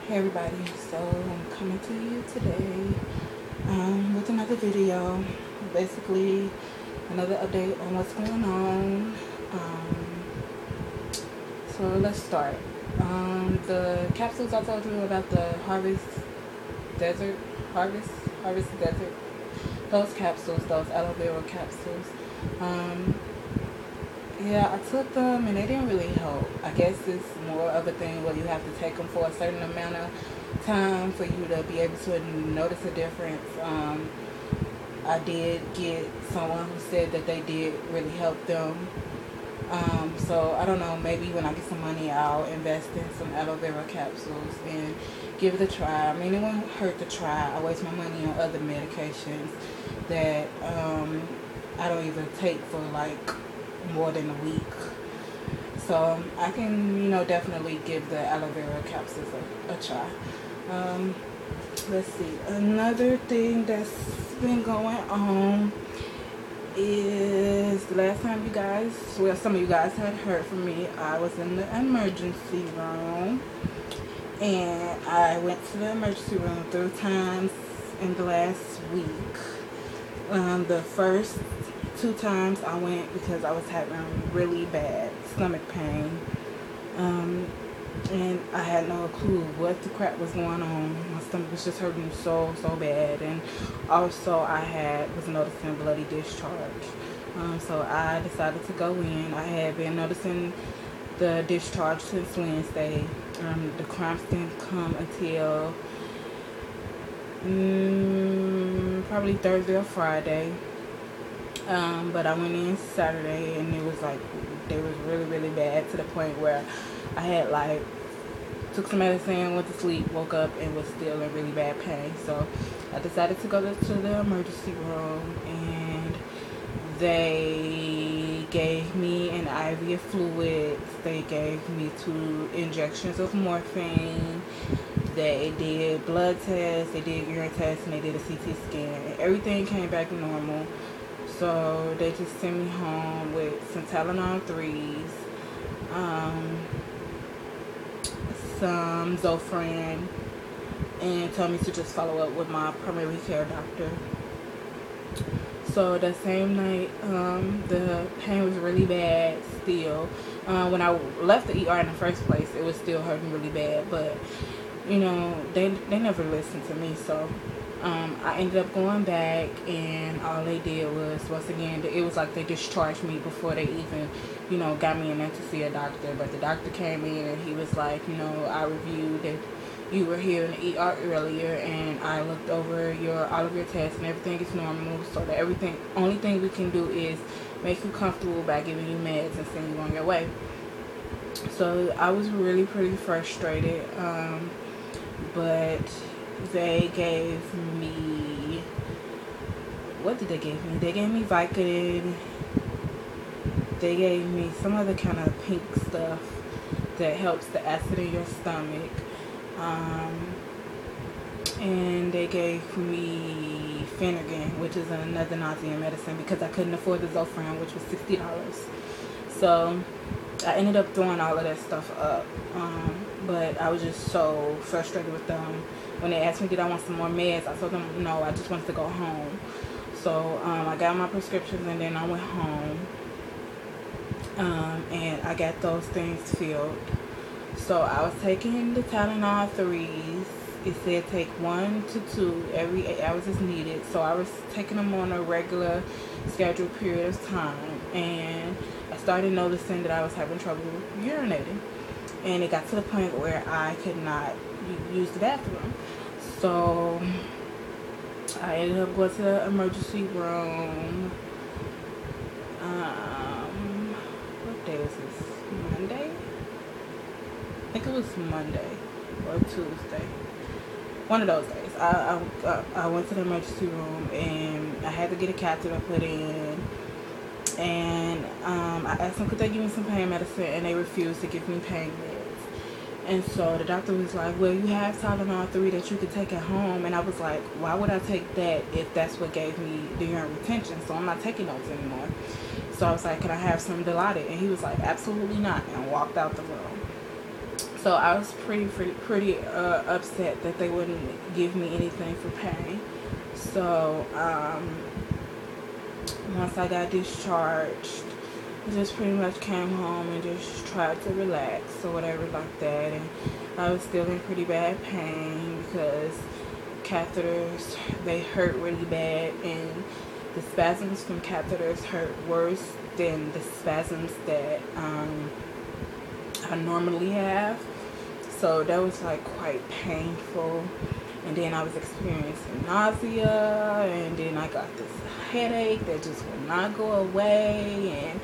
Hey everybody, so I'm coming to you today with another video. Basically, another update on what's going on. So let's start. The capsules I told you about, the Desert, Harvest Desert, those capsules, those aloe vera capsules. Um, Yeah, I took them and they didn't really help. I guess it's more of a thing where you have to take them for a certain amount of time for you to be able to notice a difference. I did get someone who said that they did really help them. So I don't know, maybe when I get some money, I'll invest in some aloe vera capsules and give it a try. I mean, it won't hurt to try. I waste my money on other medications that I don't even take for like more than a week. So I can, definitely give the aloe vera capsules a try. Let's see. Another thing that's been going on is the last time some of you guys had heard from me, I was in the emergency room. And I went to the emergency room 3 times in the last week. The first 2 times I went because I was having really bad stomach pain. And I had no clue what the crap was going on. My stomach was just hurting so bad. And also I was noticing bloody discharge. So I decided to go in. I had been noticing the discharge since Wednesday. The cramps didn't come until probably Thursday or Friday. But I went in Saturday and it was like, they was really bad to the point where I had took some medicine, went to sleep, woke up and was still in really bad pain. So I decided to go to the emergency room and they gave me an IV of fluids. They gave me 2 injections of morphine. They did blood tests, they did urine tests, and they did a CT scan. Everything came back normal. So they just sent me home with some Tylenol 3s, some Zofran, and told me to just follow up with my primary care doctor. So that same night, the pain was really bad still. When I left the ER in the first place, it was still hurting really bad, but they never listened to me. So I ended up going back, and all they did was, once again, it was like they discharged me before they even, got me in there to see a doctor. But the doctor came in and he was like, I reviewed that you were here in the ER earlier, and I looked over all of your tests, and everything is normal. So that only thing we can do is make you comfortable by giving you meds and send you on your way. So I was really pretty frustrated, but they gave me, what did they give me? They gave me Vicodin. They gave me some other kind of pink stuff that helps the acid in your stomach. And they gave me Phenergan, which is another nausea medicine, because I couldn't afford the Zofran, which was $60. So I ended up throwing all of that stuff up. But I was just so frustrated with them. When they asked me did I want some more meds, I told them no, I just wanted to go home. So I got my prescriptions and then I went home. And I got those things filled. So I was taking the Tylenol 3s. It said take 1 to 2 every 8 hours as needed. So I was taking them on a regular scheduled period of time. And I started noticing that I was having trouble urinating. And it got to the point where I could not use the bathroom. So I ended up going to the emergency room. What day was this? Monday? I think it was Monday or Tuesday. One of those days. I went to the emergency room and I had to get a catheter put in. And I asked them could they give me some pain medicine, and they refused to give me pain meds. And so the doctor was like, well, you have Tylenol 3 that you could take at home. And I was like, why would I take that if that's what gave me the urine retention? So I'm not taking those anymore. So I was like, can I have some Dilaudid? And he was like, absolutely not, and walked out the room. So I was pretty upset that they wouldn't give me anything for pain. So once I got discharged, I just pretty much came home and just tried to relax or whatever like that. And I was still in pretty bad pain because catheters, they hurt really bad, and the spasms from catheters hurt worse than the spasms that I normally have. So that was like quite painful. And then I was experiencing nausea, and then I got this headache that just would not go away, and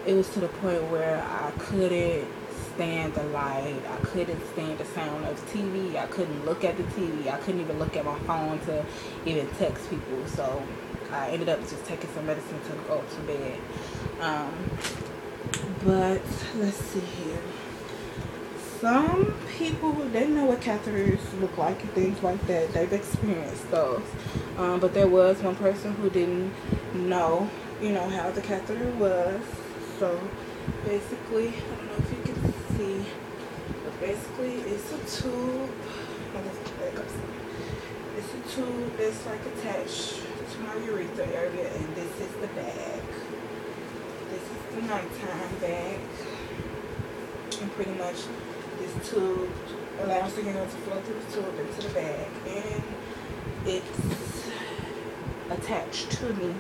it was to the point where I couldn't stand the light, I couldn't stand the sound of TV, I couldn't look at the TV, I couldn't even look at my phone to even text people. So I ended up just taking some medicine to go to bed. But let's see here. Some people, they know what catheters look like and things like that. They've experienced those. But there was one person who didn't know, how the catheter was. So basically, I don't know if you can see, but basically it's a tube. It's a tube that's like attached to my urethra area, and this is the bag. This is the nighttime bag. And pretty much this tube allows the urine to flow through the tube into the bag, and it's attached to me.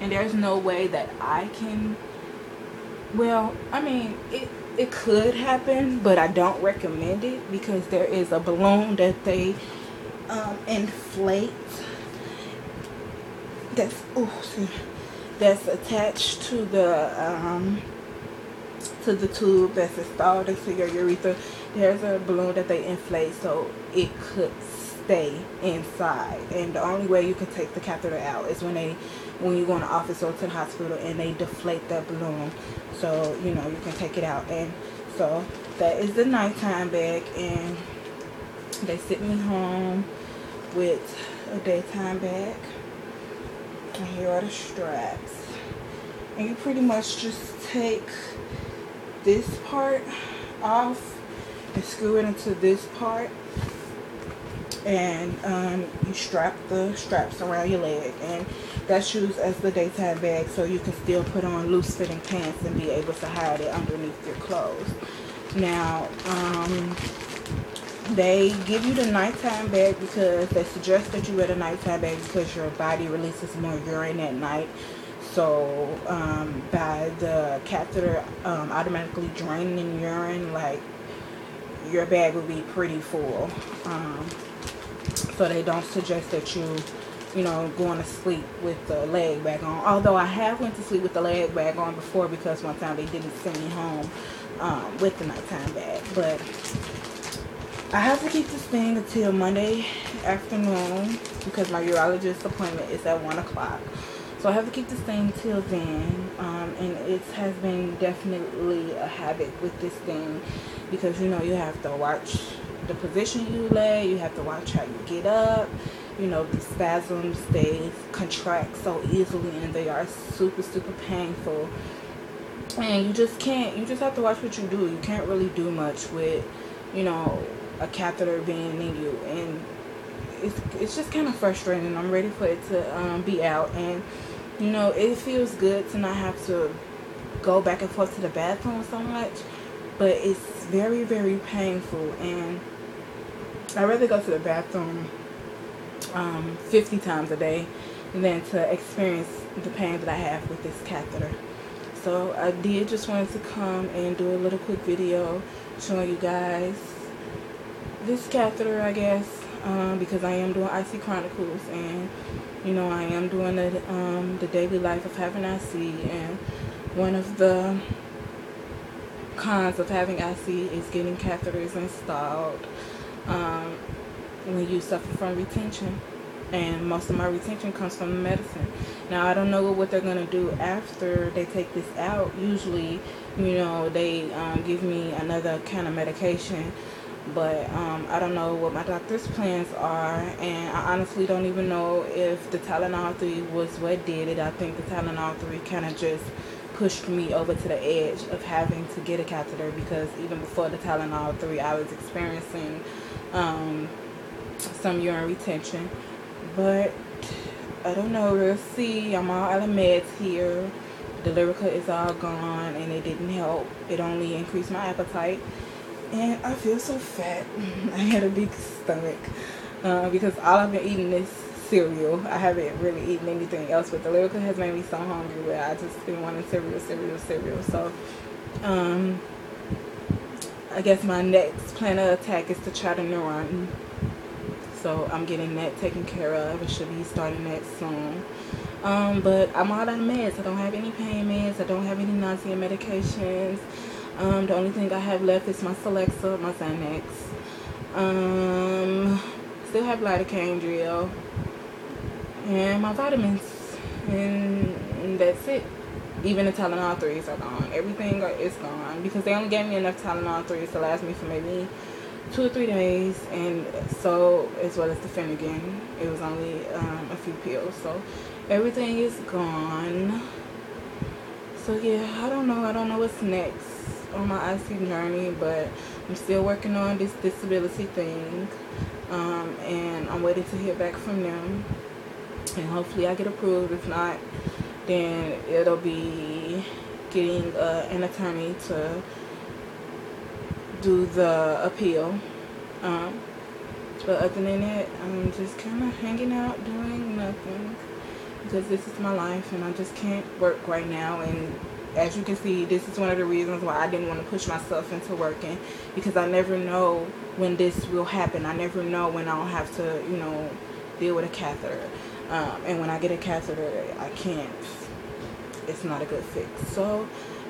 And there's no way that I can, well, I mean, it could happen, but I don't recommend it, because there is a balloon that they inflate that's attached to the tube that's installed into your urethra. There's a balloon that they inflate so it could stay inside, and the only way you can take the catheter out is when you go in the office or to the hospital and they deflate that balloon, so you can take it out. And so that is the nighttime bag, and they sent me home with a daytime bag, and here are the straps. And you pretty much just take this part off and screw it into this part, and you strap the straps around your leg, and that's used as the daytime bag, so you can still put on loose fitting pants and be able to hide it underneath your clothes. Now they give you the nighttime bag because they suggest that you wear the nighttime bag because your body releases more urine at night. So by the catheter automatically draining urine, like, your bag would be pretty full. So they don't suggest that you going to sleep with the leg bag on. Although I have went to sleep with the leg bag on before, because one time they didn't send me home with the nighttime bag. But I have to keep this thing until Monday afternoon, because my urologist appointment is at 1 o'clock. So I have to keep this thing till then, and it has been definitely a habit with this thing, because you have to watch the position you lay, you have to watch how you get up. The spasms, they contract so easily, and they are super painful, and you just have to watch what you do. You can't really do much with a catheter being in you, and it's just kind of frustrating. I'm ready for it to be out, and it feels good to not have to go back and forth to the bathroom so much, but it's very painful, and I'd rather go to the bathroom 50 times a day than to experience the pain that I have with this catheter. So I did just wanted to come and do a little quick video showing you guys this catheter, I guess, because I am doing IC Chronicles, and I am doing the daily life of having IC, and one of the cons of having IC is getting catheters installed when you suffer from retention, and most of my retention comes from the medicine. Now I don't know what they're going to do after they take this out. Usually they give me another kind of medication, but I don't know what my doctor's plans are, and I honestly don't even know if the Tylenol 3 was what did it. I think the Tylenol 3 kind of just pushed me over to the edge of having to get a catheter, because even before the Tylenol 3, I was experiencing some urine retention. But I don't know, we'll see. I'm all out of meds here. The Lyrica is all gone, and it didn't help. It only increased my appetite, and I feel so fat. I had a big stomach because all I've been eating is cereal. I haven't really eaten anything else, but the Lyrica has made me so hungry where I just been wanting cereal. So I guess my next plan of attack is to try the Urinary. So I'm getting that taken care of. I should be starting that soon. But I'm all out of meds. I don't have any pain meds. I don't have any nausea medications. The only thing I have left is my Celexa, my Xanax. Still have lidocaine drill. And my vitamins. And that's it. Even the Tylenol 3s are gone. Everything is gone. Because they only gave me enough Tylenol 3s to last me for maybe 2 or 3 days, and so as well as the Finnegan, it was only a few pills. So everything is gone. So yeah, I don't know what's next on my IC journey, but I'm still working on this disability thing, and I'm waiting to hear back from them, and hopefully I get approved. If not, then it'll be getting an attorney to do the appeal. But other than that, I'm just kind of hanging out doing nothing, because this is my life and I just can't work right now. And as you can see, this is one of the reasons why I didn't want to push myself into working, because I never know when this will happen. I never know when I'll have to, deal with a catheter, and when I get a catheter, I can't, it's not a good fix. So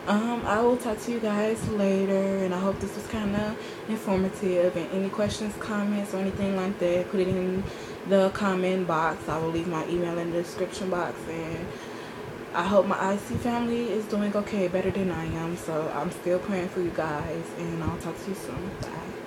I will talk to you guys later, and I hope this was kind of informative. And any questions, comments, or anything like that, put it in the comment box. I will leave my email in the description box, and I hope my IC family is doing okay, better than I am. So I'm still praying for you guys, and I'll talk to you soon. Bye.